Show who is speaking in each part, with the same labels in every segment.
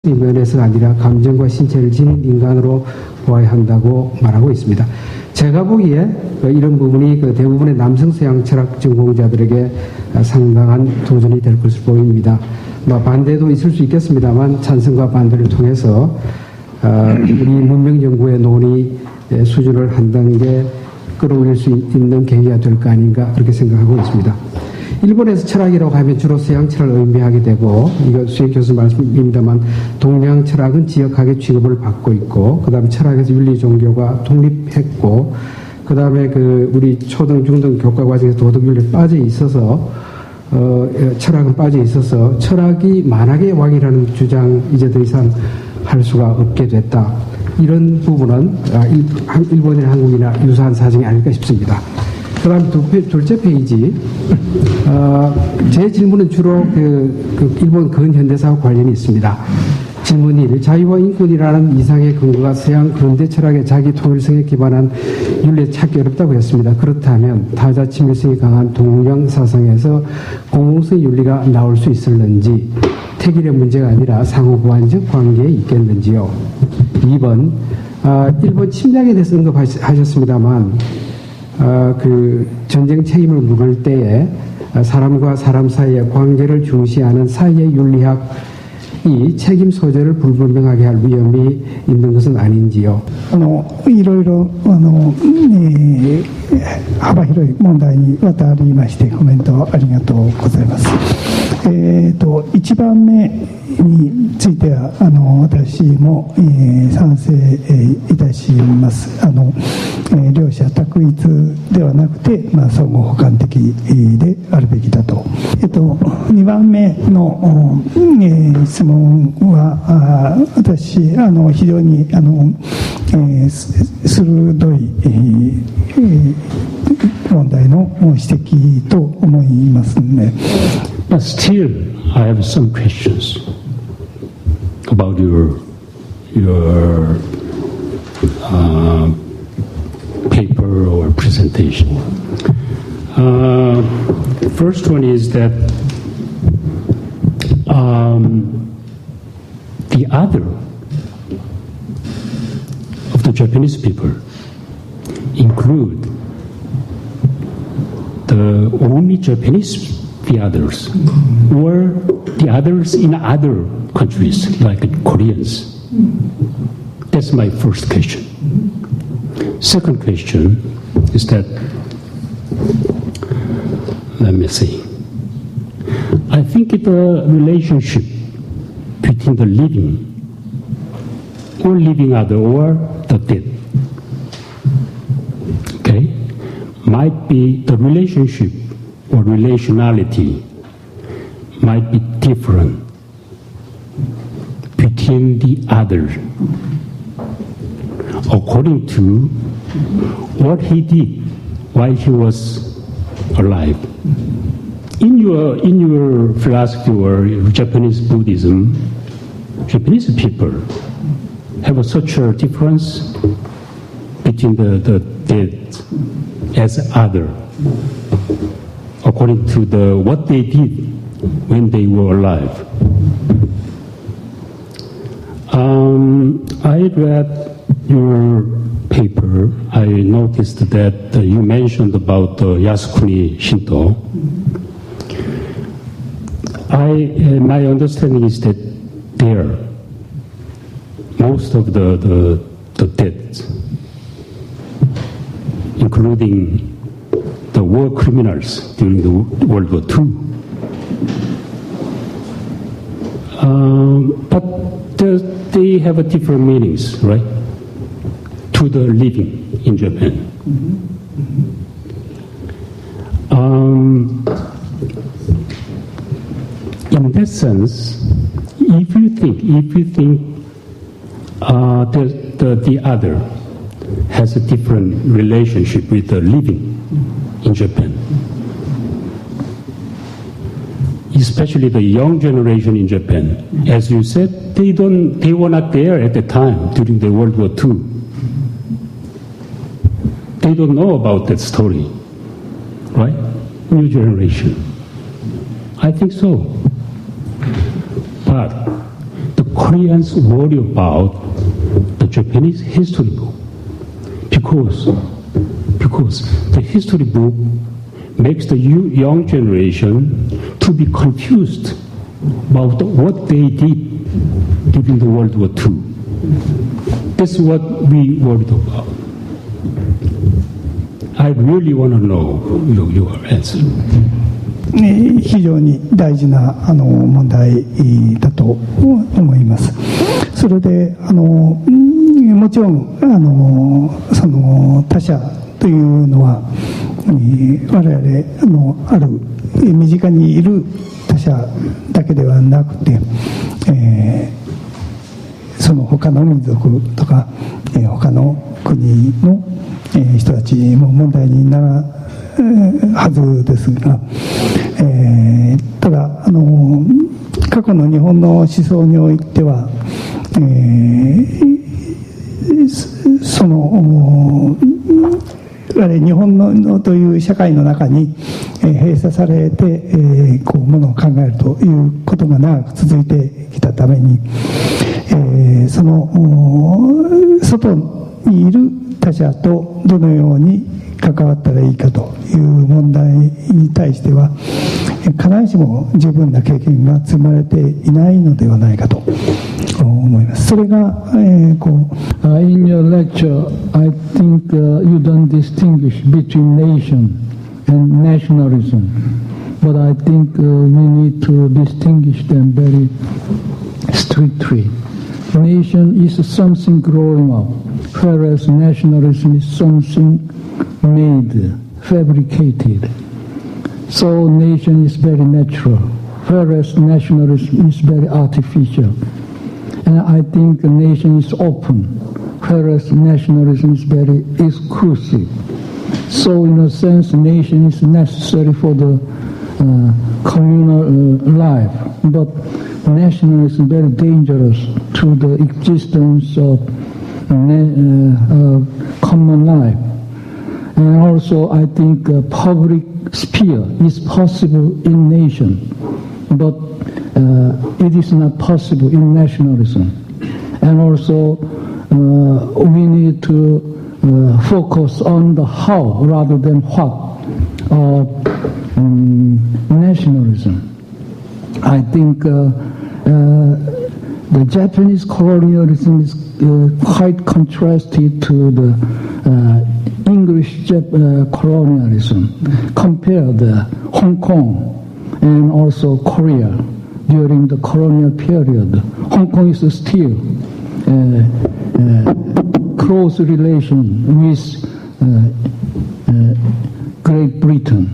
Speaker 1: 면에서가 아니라 감정과 신체를 지닌 인간으로 보아야 한다고 말하고 있습니다. 제가 보기에 이런 부분이 대부분의 남성 서양 철학 전공자들에게 상당한 도전이 될 것으로 보입니다. 반대도 있을 수 있겠습니다만 찬성과 반대를 통해서 우리 문명 연구의 논의 수준을 한 단계 끌어올릴 수 있는 계기가 될 거 아닌가 그렇게 생각하고 있습니다. 일본에서 철학이라고 하면 주로 서양 철학을 의미하게 되고, 이거 수익 교수 말씀입니다만, 동양 철학은 지역학의 취급을 받고 있고, 그 다음에 철학에서 윤리 종교가 독립했고, 그 다음에 우리 초등, 중등 교과 과정에서 도덕 윤리 빠져 있어서, 철학은 빠져 있어서, 철학이 만학의 왕이라는 주장 이제 더 이상 할 수가 없게 됐다. 이런 부분은 일본이나 한국이나 유사한 사정이 아닐까 싶습니다. 그 다음 둘째 페이지. 제 질문은 주로 일본 근현대사와 관련이 있습니다. 질문 1. 자유와 인권이라는 이상의 근거가 서양 근대 철학의 자기 통일성에 기반한 윤리에 찾기 어렵다고 했습니다. 그렇다면 타자 친밀성이 강한 동양 사상에서 공공성 윤리가 나올 수 있을는지, 택일의 문제가 아니라 상호보완적 관계에 있겠는지요. 2번. 일본 침략에 대해서 언급하셨습니다만, 전쟁 책임을 물을 때에 사람과 사람 사이의 관계를 중시하는 사회의 윤리학이 책임 소재를 불분명하게 할 위험이 있는 것은 아닌지요.
Speaker 2: いろいろ幅広い問題にわたりましてコメントありがとうございます。1番目については私も賛成いたします。両者択一ではなくて、相互補完的であるべきだと。2番目の質問は私非常に鋭い問題の指摘と思いますね。
Speaker 3: But still, I have some questions about your paper or presentation. First one is that the other of the Japanese people include the only Japanese the others, or the others in other countries like Koreans. That's my first question. Second question is that, let me see. I think the relationship between the living or living other or the dead, okay, might be the relationship or relationality might be different between the other according to what he did while he was alive. In your philosophy or Japanese Buddhism, Japanese people have such a difference between the dead as other, according to what they did when they were alive. I read your paper. I noticed that you mentioned about Yasukuni Shinto. My understanding is that there, most of the dead, including the war criminals during the World War II. But they have different meanings, right? To the living in Japan. In that sense, if you think the other has a different relationship with the living in Japan, especially the young generation in Japan. As you said, they were not there at the time during the World War II. They don't know about that story, right? New generation. I think so. But the Koreans worry about the Japanese history book because the history book makes the young generation to be confused about what they did during the World War II. That's what we worried about. I really want to know your answer.
Speaker 2: 非常に大事な問題だと思います。それでもちろんその他者というのは我々ある身近にいる他者だけではなくて、その他の民族とか他の国の人たちも問題になるはずですが、ただ過去の日本の思想においては、その日本のという社会の中に閉鎖されてこうものを考えるということが長く続いてきたために、その外にいる他者とどのように関わったらいいかという問題に対しては必ずしも十分な経験が積まれていないのではないかと思います。それが、
Speaker 4: In your lecture, I think you don't distinguish between nation and nationalism, but I think we need to distinguish them very strictly. Nation is something growing up, whereas nationalism is something made, fabricated. So nation is very natural, whereas nationalism is very artificial. And I think a nation is open, whereas nationalism is very exclusive. So in a sense, nation is necessary for the communal life, but nationalism is very dangerous to the existence of common life. And also, I think public sphere is possible in nation, but it is not possible in nationalism. And also, we need to focus on the how rather than what of nationalism. I think the Japanese colonialism is quite contrasted to the English colonialism. Compare the Hong Kong and also Korea during the colonial period. Hong Kong is still close relation with Great Britain.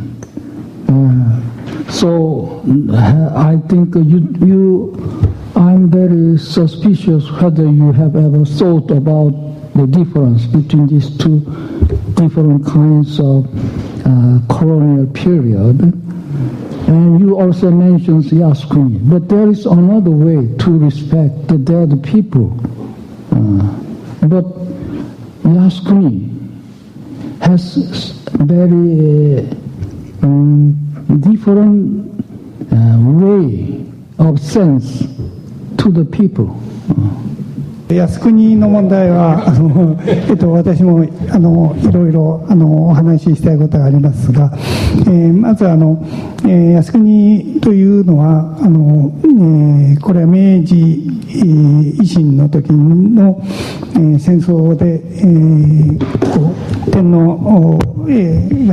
Speaker 4: So I think I'm very suspicious whether you have ever thought about the difference between these two different kinds of colonial period. And you also mentioned Yasukuni, but there is another way to respect the dead people. But Yasukuni has very different way of sense to the people.
Speaker 2: 靖国の問題は私もいろいろお話ししたいことがありますが、まず靖国というのはこれは明治維新の時の戦争で天皇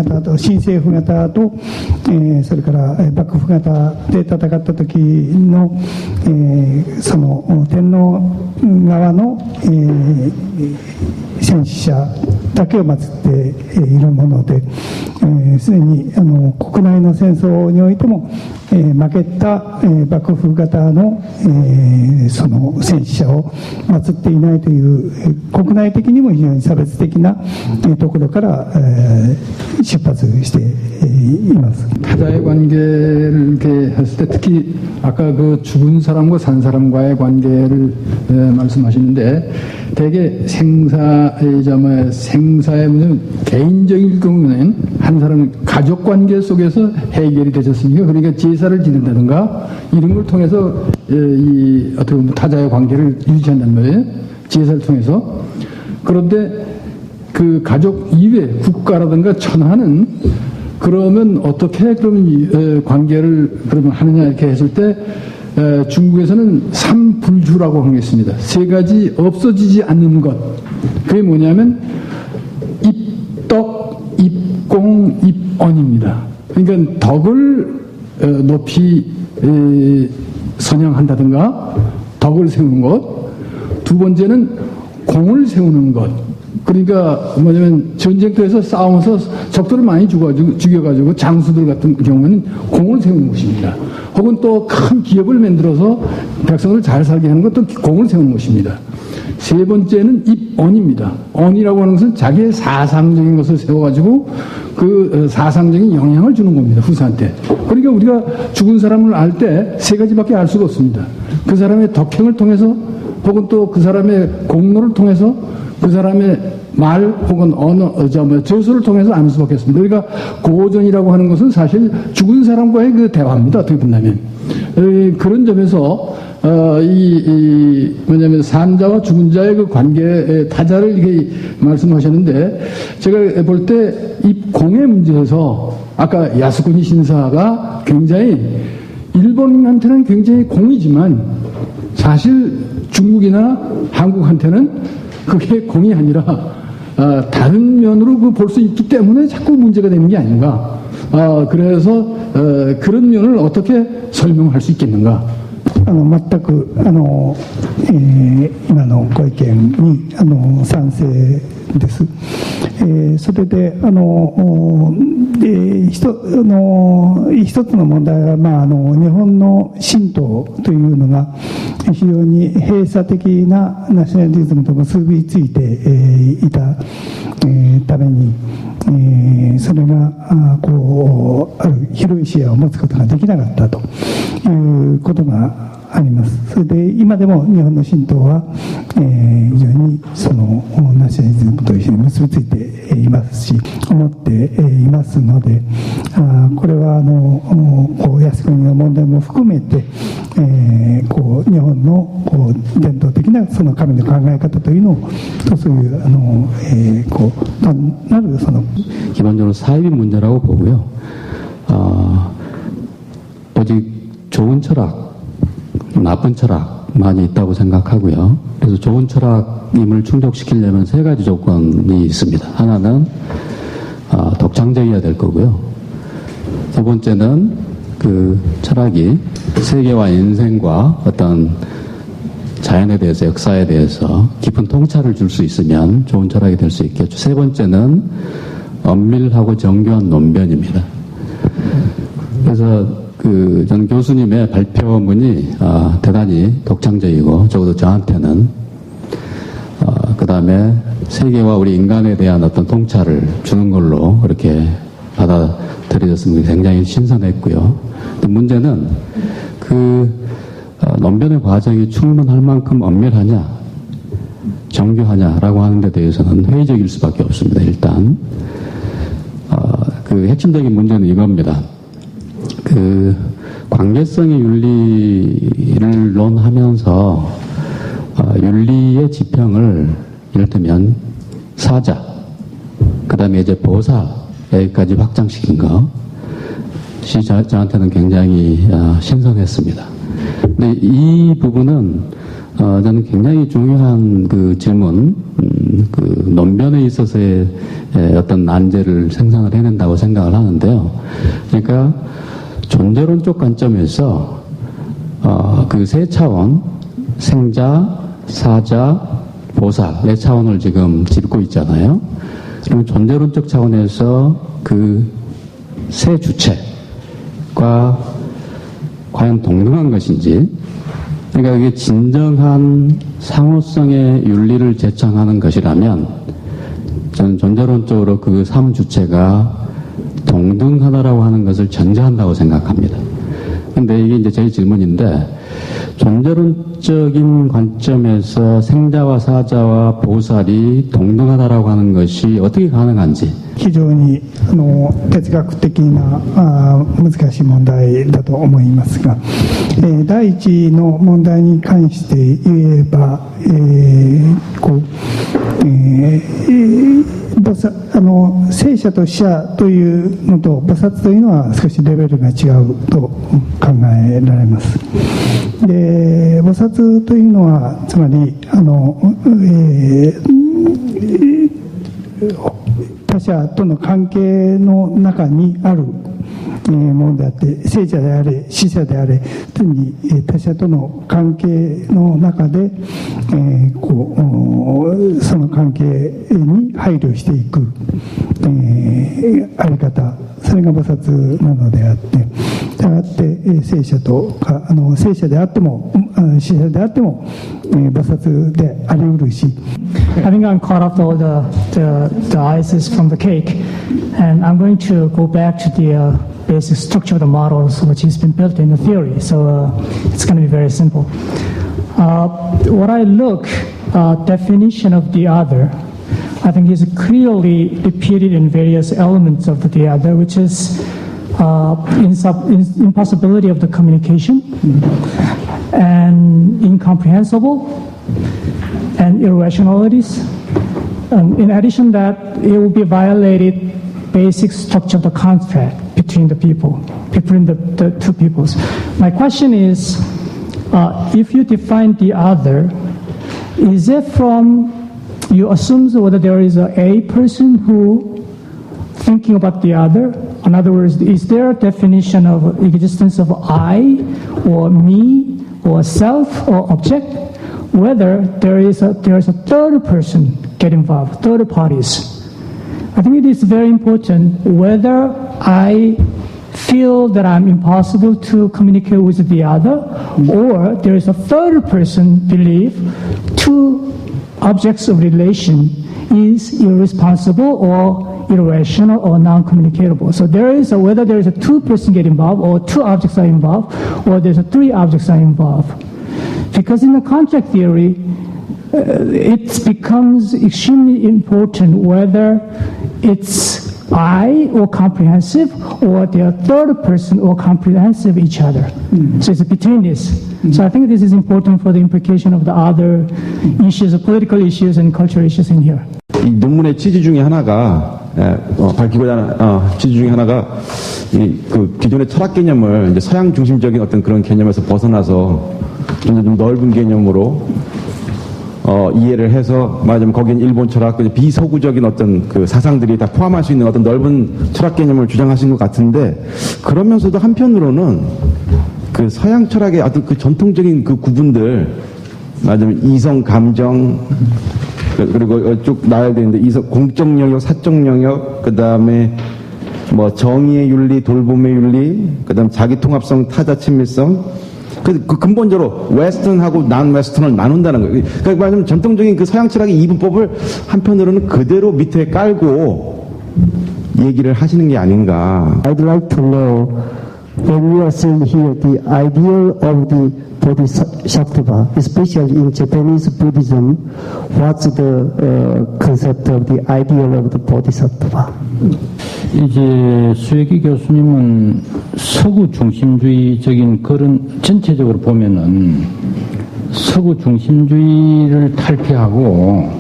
Speaker 2: 方と新政府方とそれから幕府方で戦った時のその天皇側の戦死者だけを祀っているもので、すでに国内の戦争においても負けた幕府方のその戦死者を祀っていないという国内的にも非常に差別的なところから出発しています。
Speaker 5: 타자의 관계를 이렇게 했을 때 특히 아까 그 죽은 사람과 산 사람과의 관계를 말씀하시는데 대개 생사의 무슨 개인적인 경우는 한 사람은 가족 관계 속에서 해결이 되셨으니까 그러니까 제사를 지낸다든가 이런 걸 통해서 어떻게 보면 타자의 관계를 유지한다는 거예요. 제사를 통해서. 그런데 그 가족 이외 국가라든가 천하는 그러면 어떻게 그러면 관계를 그러면 하느냐 이렇게 했을 때 중국에서는 삼불주라고 하는 게 있습니다. 세 가지 없어지지 않는 것. 그게 뭐냐면 입덕, 입공, 입언입니다. 그러니까 덕을 높이 선양한다든가 덕을 세우는 것. 두 번째는 공을 세우는 것. 그러니까 뭐냐면 전쟁터에서 싸우면서 적들을 많이 죽여가지고 장수들 같은 경우는 공을 세우는 것입니다. 혹은 또 큰 기업을 만들어서 백성을 잘 살게 하는 것도 공을 세우는 것입니다. 세 번째는 입언입니다. 언이라고 하는 것은 자기의 사상적인 것을 세워가지고 그 사상적인 영향을 주는 겁니다. 후세한테. 그러니까 우리가 죽은 사람을 알 때 세 가지밖에 알 수가 없습니다. 그 사람의 덕행을 통해서 혹은 또 그 사람의 공로를 통해서 그 사람의 말 혹은 저서를 통해서 아는 수밖에 없습니다. 그러니까 고전이라고 하는 것은 사실 죽은 사람과의 그 대화입니다. 어떻게 본다면 그런 점에서 뭐냐면 산자와 죽은 자의 그 관계 타자를 이렇게 말씀하셨는데 제가 볼 때 이 공의 문제에서 아까 야스쿠니 신사가 굉장히 일본한테는 굉장히 공이지만 사실 중국이나 한국한테는 그게 공이 아니라 다른 면으로 볼 수 있기 때문에 자꾸 문제가 되는 게 아닌가. 그래서 그런 면을 어떻게 설명할 수 있겠는가.
Speaker 2: 全く今のご意見に賛成です。それで一つの問題は、日本の神道というのが非常に閉鎖的なナショナリズムと結びついていたために、それがある広い視野を持つことができなかったということがあります。それで今でも日本の神道は、非常にそのナショナリズムと一緒に結びついていますし思っていますので、これは靖国の問題も含めて、日本の伝統的なその神の考え方というのをそういう単なるその
Speaker 6: 기본적으로 사이비 문제라고 보고요. 오직 좋은 철학, 나쁜 철학 많이 있다고 생각하고요. 그래서 좋은 철학임을 충족시키려면 세 가지 조건이 있습니다. 하나는 독창적이어야 될 거고요. 두 번째는 그 철학이 세계와 인생과 어떤 자연에 대해서 역사에 대해서 깊은 통찰을 줄 수 있으면 좋은 철학이 될 수 있겠죠. 세 번째는 엄밀하고 정교한 논변입니다. 그래서 전 교수님의 발표문이 대단히 독창적이고 적어도 저한테는 그 다음에 세계와 우리 인간에 대한 어떤 통찰을 주는 걸로 그렇게 받아들여졌습니다. 굉장히 신선했고요. 근데 문제는 논변의 과정이 충분할 만큼 엄밀하냐 정교하냐라고 하는 데 대해서는 회의적일 수밖에 없습니다. 일단 핵심적인 문제는 이겁니다. 관계성의 윤리를 논하면서 윤리의 지평을 이를테면 사자, 그 다음에 이제 보사 여기까지 확장시킨 것이 저한테는 굉장히 신선했습니다. 근데 이 부분은 저는 굉장히 중요한 질문, 논변에 있어서의 어떤 난제를 생산을 해낸다고 생각을 하는데요. 그러니까 존재론적 관점에서 그 세 차원, 생자, 사자, 보사 네 차원을 지금 짚고 있잖아요. 그러면 존재론적 차원에서 그 세 주체가 과연 동등한 것인지, 그러니까 이게 진정한 상호성의 윤리를 제창하는 것이라면 저는 존재론적으로 그 3주체가 동등하다라고 하는 것을 전제한다고 생각합니다. 근데 이게 이제 제 질문인데, 존재론적인 관점에서 생자와 사자와 보살이 동등하다라고 하는 것이 어떻게 가능한지.
Speaker 2: 非常に哲学的な難しい問題だと思いますが、第一の問題に関して言えば、聖者と死者というのと菩薩というのは少しレベルが違うと考えられます。で、菩薩というのはつまり他者との関係の中にあるものであって、聖者であれ死者であれ、常に他者との関係の中で、その関係に配慮していく、あり方、それが菩薩なのであって、したがって聖者とか聖者であっても死者であっても菩薩であり得るし。
Speaker 7: I think I'm caught up all the ices from the cake, and I'm going to go back to the basic structure of the models which has been built in the theory. So it's going to be very simple. What I look definition of the other, I think is clearly repeated in various elements of the other, which is impossibility of the communication and incomprehensible and irrationalities. In addition that, it will be violated basic structure of the contract between the people in the two peoples. My question is, if you define the other, is it from, you assume whether there is a person who thinking about the other? In other words, is there a definition of existence of I or me or self or object? Whether there is a third person get involved, third parties. I think it is very important whether I feel that I'm impossible to communicate with the other, or there is a third person believe two objects of relation is irresponsible or irrational or non-communicatable. So there is whether there is a two person get involved, or two objects are involved, or there's three objects are involved. Because in the contract theory, it becomes extremely important whether it's I or comprehensive, or they are third person or comprehensive each other. So it's between this. So I think this is important for the implication of the other issues, political issues and cultural issues in here.
Speaker 8: 이 논문의 취지 중에 하나가 밝히고자 취지 중에 하나가 그 기존의 철학 개념을 이제 서양 중심적인 어떤 그런 개념에서 벗어나서 좀 넓은 개념으로 이해를 해서 말하자면 거기는 일본 철학, 비서구적인 어떤 그 사상들이 다 포함할 수 있는 어떤 넓은 철학 개념을 주장하신 것 같은데, 그러면서도 한편으로는 그 서양 철학의 어떤 그 전통적인 그 구분들, 말하자면 이성, 감정, 그리고 쭉 나열되어 있는데 공적 영역, 사적 영역, 그 다음에 뭐 정의의 윤리, 돌봄의 윤리, 그 다음 자기 통합성, 타자 친밀성, 그 근본적으로 웨스턴하고 난 웨스턴을 나눈다는 거예요. 그러니까 말하자면 전통적인 그 서양 철학의 이분법을 한편으로는 그대로 밑에 깔고 얘기를 하시는 게 아닌가.
Speaker 9: I'd like to know, when we are saying here the ideal of the Bodhisattva, especially in Japanese Buddhism, what's the concept of the ideal of the Bodhisattva?
Speaker 3: 이제 수혜기 교수님은 서구 중심주의적인 그런 전체적으로 보면은 서구 중심주의를 탈피하고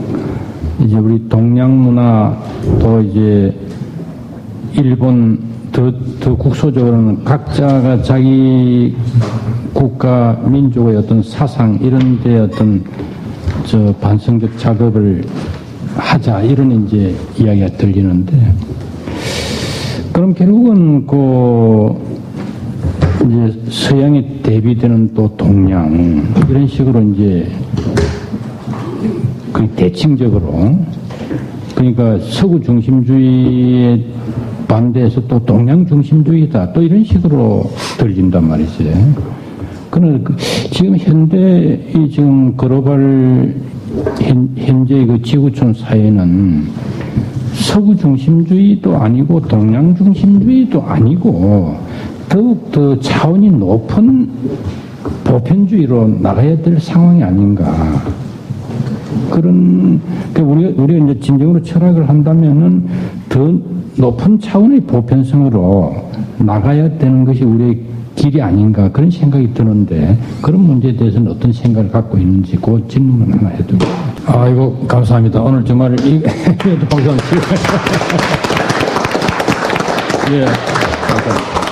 Speaker 3: 이제 우리 동양 문화 또 이제 일본 더 국소적으로는 각자가 자기 국가 민족의 어떤 사상 이런 데 어떤 반성적 작업을 하자 이런 이제 이야기가 들리는데, 그럼 결국은 이제 서양에 대비되는 또 동양 이런 식으로 이제 그 대칭적으로, 그러니까 서구 중심주의에 반대해서 또 동양 중심주의다 또 이런 식으로 들린단 말이지. 그는 지금 현대의 지금 글로벌 현재의 그 지구촌 사회는 서구 중심주의도 아니고 동양 중심주의도 아니고 더욱 더 차원이 높은
Speaker 10: 보편주의로 나가야 될 상황이 아닌가. 그런, 우리가 이제 진정으로 철학을 한다면은 더 높은 차원의 보편성으로 나가야 되는 것이 우리의 길이 아닌가 그런 생각이 드는데 그런 문제에 대해서는 어떤 생각을 갖고 있는지 그 질문을 하나 해두고. 아이고, 감사합니다. 오늘 정말 박수 한번 치고. 예, 감사합니다.